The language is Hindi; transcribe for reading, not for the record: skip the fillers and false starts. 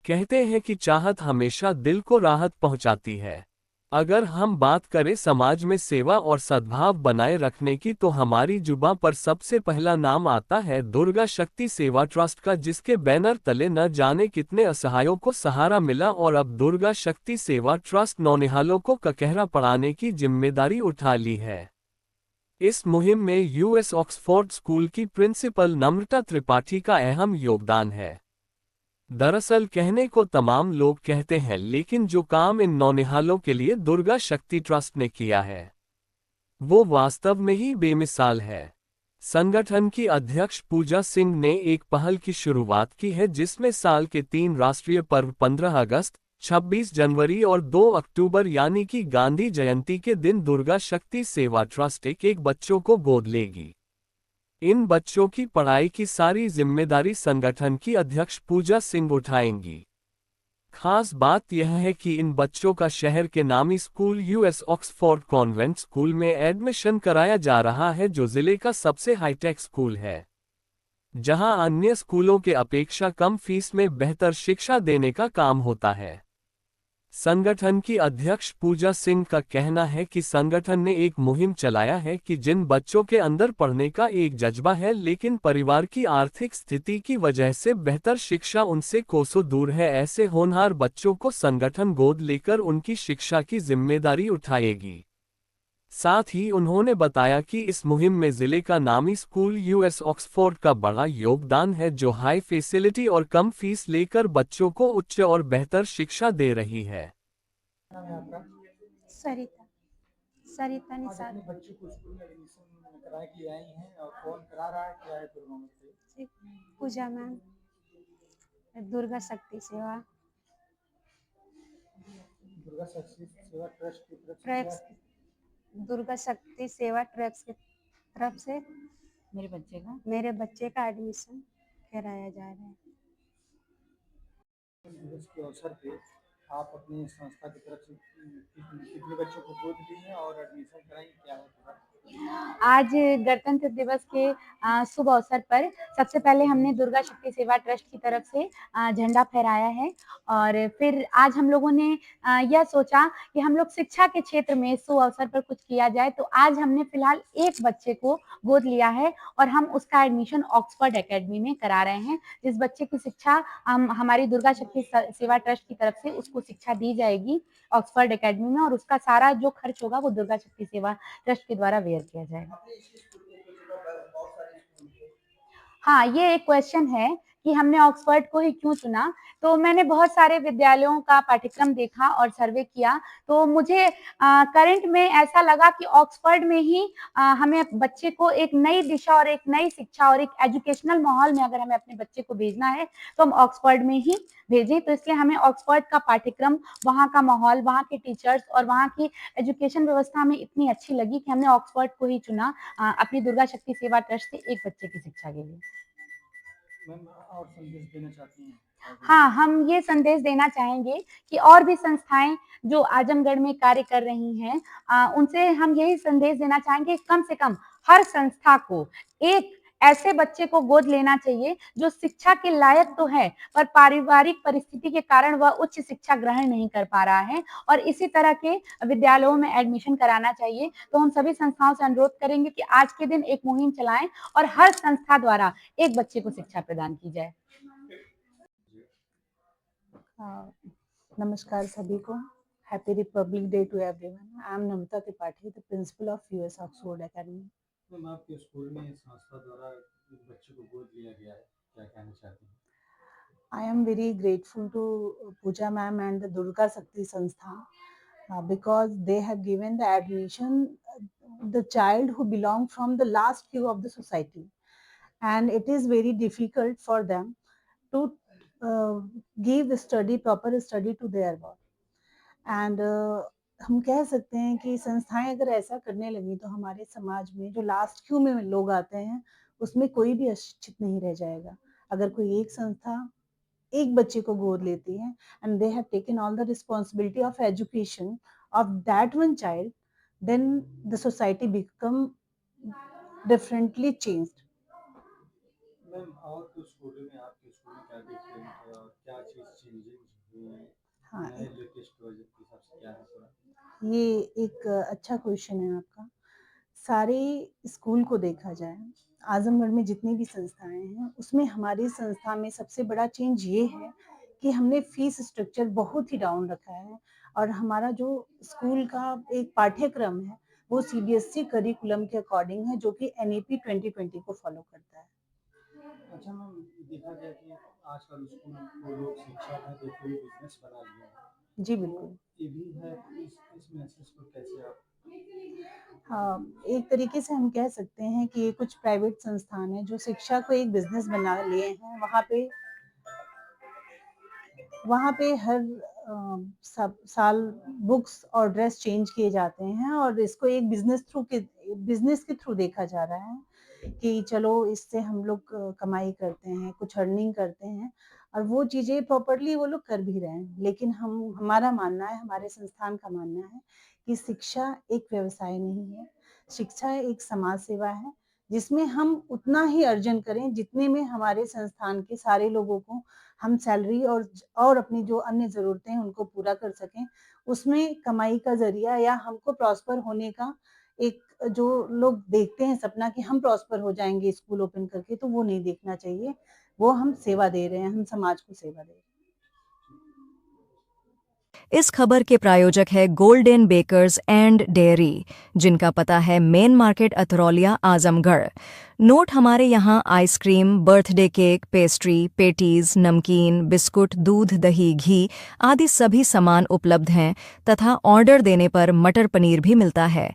कहते हैं कि चाहत हमेशा दिल को राहत पहुंचाती है। अगर हम बात करें समाज में सेवा और सद्भाव बनाए रखने की, तो हमारी जुबां पर सबसे पहला नाम आता है दुर्गा शक्ति सेवा ट्रस्ट का, जिसके बैनर तले न जाने कितने असहायों को सहारा मिला और अब दुर्गा शक्ति सेवा ट्रस्ट नौनिहालों को ककहरा पढ़ाने की जिम्मेदारी उठा ली है। इस मुहिम में यूएस ऑक्सफोर्ड स्कूल की प्रिंसिपल नम्रता त्रिपाठी का अहम योगदान है। दरअसल कहने को तमाम लोग कहते हैं, लेकिन जो काम इन नौनिहालों के लिए दुर्गा शक्ति ट्रस्ट ने किया है वो वास्तव में ही बेमिसाल है। संगठन की अध्यक्ष पूजा सिंह ने एक पहल की शुरुआत की है, जिसमें साल के 3 राष्ट्रीय पर्व 15 अगस्त, 26 जनवरी और 2 अक्टूबर यानी कि गांधी जयंती के दिन दुर्गा शक्ति सेवा ट्रस्ट एक बच्चों को गोद लेगी। इन बच्चों की पढ़ाई की सारी जिम्मेदारी संगठन की अध्यक्ष पूजा सिंह उठाएंगी। खास बात यह है कि इन बच्चों का शहर के नामी school US Oxford convent school में एडमिशन कराया जा रहा है, जो जिले का सबसे हाईटेक स्कूल है, जहां अन्य स्कूलों के अपेक्षा कम फीस में बेहतर शिक्षा देने का काम होता है। संगठन की अध्यक्ष पूजा सिंह का कहना है कि संगठन ने एक मुहिम चलाया है कि जिन बच्चों के अंदर पढ़ने का एक जज्बा है, लेकिन परिवार की आर्थिक स्थिति की वजह से बेहतर शिक्षा उनसे कोसों दूर है, ऐसे होनहार बच्चों को संगठन गोद लेकर उनकी शिक्षा की जिम्मेदारी उठाएगी। साथ ही उन्होंने बताया कि इस मुहिम में जिले का नामी स्कूल यूएस ऑक्सफोर्ड का बड़ा योगदान है, जो हाई फैसिलिटी और कम फीस लेकर बच्चों को उच्च और बेहतर शिक्षा दे रही है। नाम है आपका? सरिता सरिता आज निषाद। अपने बच्चे को स्कूल में एडमिशन कराने के लिए आई हैं और कौन करा रहा है, क्या है पूरा मामला बताइए। पूजा मैम, दुर्गा शक्ति सेवा दुर्गा शक्ति सेवा ट्रस्ट की तरफ से क्या? ट्रैक्स दुर्गा शक्ति सेवा ट्रैक्स की तरफ से मेरे बच्चे का एडमिशन कराया जा रहा है। दिवस के अवसर पे आप अपनी संस्था की तरफ से कितने बच्चों को गोद ली हैं और एडमिशन कराई, क्या है पूरा? आज गणतंत्र दिवस के शुभ अवसर पर सबसे पहले हमने दुर्गा शक्ति सेवा ट्रस्ट की तरफ से झंडा फहराया है, और फिर आज हम लोगों ने यह सोचा कि हम लोग शिक्षा के क्षेत्र में शुभ अवसर पर कुछ किया जाए, तो आज हमने फिलहाल एक बच्चे को गोद लिया है और हम उसका एडमिशन ऑक्सफोर्ड एकेडमी में करा रहे हैं। जिस बच्चे की शिक्षा हमारी दुर्गा शक्ति सेवा ट्रस्ट की तरफ से उसको शिक्षा दी जाएगी ऑक्सफोर्ड एकेडमी में, और उसका सारा जो खर्च होगा वो दुर्गा शक्ति सेवा ट्रस्ट के द्वारा बेयर किया जाएगा। हाँ, ये एक क्वेश्चन है कि हमने ऑक्सफोर्ड को ही क्यों चुना। तो मैंने बहुत सारे विद्यालयों का पाठ्यक्रम देखा और सर्वे किया, तो मुझे करंट में ऐसा लगा कि ऑक्सफोर्ड में ही हमें बच्चे को एक नई दिशा और एक नई शिक्षा और एक एजुकेशनल माहौल में अगर हमें अपने बच्चे को भेजना है तो हम ऑक्सफोर्ड में ही भेजें। तो इसलिए हमें ऑक्सफोर्ड का पाठ्यक्रम, वहाँ का माहौल, वहाँ के टीचर्स और वहाँ की एजुकेशन व्यवस्था हमें इतनी अच्छी लगी कि हमने ऑक्सफोर्ड को ही चुना अपनी दुर्गा शक्ति सेवा ट्रस्ट से एक बच्चे की शिक्षा के लिए। मैम और संदेश देना चाहती हैं? हाँ, हम ये संदेश देना चाहेंगे कि और भी संस्थाएं जो आजमगढ़ में कार्य कर रही हैं, उनसे हम यही संदेश देना चाहेंगे, कम से कम हर संस्था को एक ऐसे बच्चे को गोद लेना चाहिए जो शिक्षा के लायक तो है, पर पारिवारिक परिस्थिति के कारण वह उच्च शिक्षा ग्रहण नहीं कर पा रहा है, और इसी तरह के विद्यालयों में एडमिशन कराना चाहिए। तो हम सभी संस्थाओं से अनुरोध करेंगे कि आज के दिन एक मुहिम चलाएं और हर संस्था द्वारा एक बच्चे को शिक्षा प्रदान की जाए। नमस्कार सभी को। Happy republic day to everyone. I am Namrata Tripathi, the principal of US Oxford academy. Ma'am आपके स्कूल में संस्था द्वारा बच्चों को गोद लिया गया है, क्या कहना चाहती हैं? I am very grateful to Pooja ma'am and the Durga Shakti Sanstha because they have given the admission the child who belong from the last queue of the society, and it is very difficult for them to give proper study to their work. And हम कह सकते हैं कि संस्थाएं अगर ऐसा करने लगी तो हमारे समाज में जो लास्ट क्यू में लोग आते हैं उसमें कोई भी अशिक्षित नहीं रह जाएगा। अगर कोई एक संस्था एक बच्चे को गोद लेती है and they have taken all the responsibility of education of that one child, then the society become differently changed. Ma'am और कुछ स्कूलों में आपके स्कूल में क्या डिफरेंट है और क्या क्या चीज़ चेंजेस हुए हैं, हाँ, नए लेटेस्ट प्रोजेक्ट के हिसाब से क्या है थोड़ा? ये एक अच्छा क्वेश्चन है आपका। सारे स्कूल को देखा जाए, आज़मगढ़ में जितनी भी संस्थाएँ हैं, उसमें हमारी संस्था में सबसे बड़ा चेंज ये है कि हमने फीस स्ट्रक्चर बहुत ही डाउन रखा है और हमारा जो स्कूल का एक पाठ्यक्रम है, वो सीबीएसई करिकुलम के अकॉर्डिंग है, जो कि एनईपी 2020 को फॉलो करता है। अच्छा मैम, देखा गया कि आजकल स्कूल को लोग शिक्षा में देखते हुए बिजनेस बना लिए हैं, जी, तो बिल्कुल। ये भी है, तो इस मैसेज को कैसे आप? हाँ, एक तरीके से हम कह सकते हैं कि ये कुछ प्राइवेट संस्थान हैं, जो शिक्षा को एक बिज़नेस बना लिए हैं। वहाँ पे हर सब साल बुक्स और ड्रेस चेंज किए जाते हैं और इसको एक बिज़नेस के थ्रू देखा जा रहा है कि चलो इससे हम लोग कमाई करते हैं, कुछ अर्निंग करते हैं और वो चीज़ें प्रॉपर्ली वो लोग कर भी रहे हैं। लेकिन हमारा मानना है, हमारे संस्थान का मानना है कि शिक्षा एक व्यवसाय नहीं है, शिक्षा एक समाज सेवा है, जिसमें हम उतना ही अर्जन करें, जितने में हमारे संस्थान के सारे लोगों को हम सैलरी और अपनी जो अन्य ज़रूरतें हैं उनको पूरा कर सकें। उसमें कमाई का ज़रिया या हमको प्रॉस्पर होने का एक जो लोग देखते हैं सपना कि हम प्रॉस्पर हो जाएँगे स्कूल ओपन करके, तो वो नहीं देखना चाहिए। वो हम सेवा दे रहे हैं, हम समाज को सेवा दे रहे हैं। इस खबर के प्रायोजक है गोल्डन बेकर्स एंड डेयरी, जिनका पता है main market Atraulia Azamgarh. Note हमारे यहाँ ice cream, birthday cake, pastry, patties, नमकीन, बिस्कुट, दूध, दही, घी आदि सभी सामान उपलब्ध हैं तथा ऑर्डर देने पर मटर पनीर भी मिलता है।